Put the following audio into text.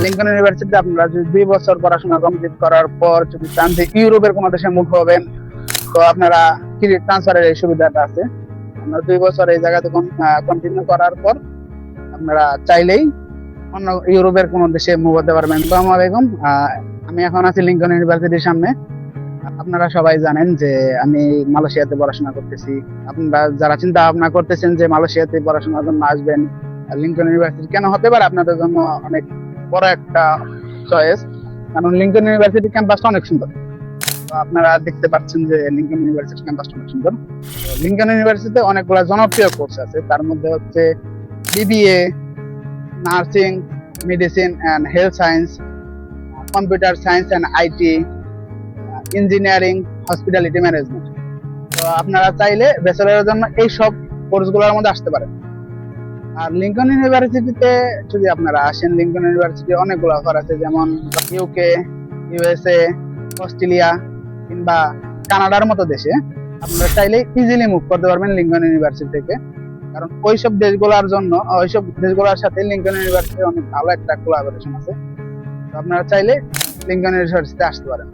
Lincoln ইউনিভার্সিটিতে আপনারা যদি 2 বছর পড়াশোনা কমপ্লিট করার পর যদি চান যে ইউরোপের কোনো দেশে মুভ হবেন, তো আপনারা ক্রেডিট ট্রান্সফারের এই সুবিধাটা আছে। আপনারা 2 বছর এই জায়গাতে কন্টিনিউ করার পর আপনারা চাইলেই অন্য ইউরোপের কোনো দেশে মুভ হতে পারবেন। আসসালামু আলাইকুম। আমি এখন আছি লিঙ্কন ইউনিভার্সিটির সামনে। আপনারা সবাই জানেন যে আমি মালয়েশিয়াতে পড়াশোনা করতেছি। আপনারা যারা চিন্তা ভাবনা করতেছেন যে মালয়েশিয়াতে পড়াশোনার জন্য আসবেন, লিঙ্কন ইউনিভার্সিটি কেন হতে পারে আপনাদের জন্য অনেক বড় একটা চয়েস, কারণ লিঙ্কন ইউনিভার্সিটি ক্যাম্পাসটা অনেক সুন্দর। তো আপনারা দেখতে পাচ্ছেন যে লিঙ্কন ইউনিভার্সিটি ক্যাম্পাসটা অনেক সুন্দর। লিঙ্কন ইউনিভার্সিটিতে অনেকগুলো জনপ্রিয় কোর্স আছে, তার মধ্যে হচ্ছে BBA, nursing, medicine and health science, computer science and IT, engineering, hospitality management. তো আপনারা চাইলে ব্যাচেলরের জন্য এই সব কোর্সগুলোর মধ্যে আসতে পারেন। আর লিঙ্কন ইউনিভার্সিটিতে যদি আপনারা আসেন, লিঙ্কন ইউনিভার্সিটি অনেকগুলো অফার আছে, যেমন ইউকে, ইউএসএ, অস্ট্রেলিয়া কিংবা কানাডার মতো দেশে আপনারা চাইলে ইজিলি মুভ করতে পারবেন লিঙ্কন ইউনিভার্সিটি থেকে। কারণ ওইসব দেশগুলোর সাথে লিঙ্কন ইউনিভার্সিটির অনেক ভালো একটা কোলাবোরেশন আছে। তো আপনারা চাইলে লিঙ্কন ইউনিভার্সিটিতে আসতে পারেন।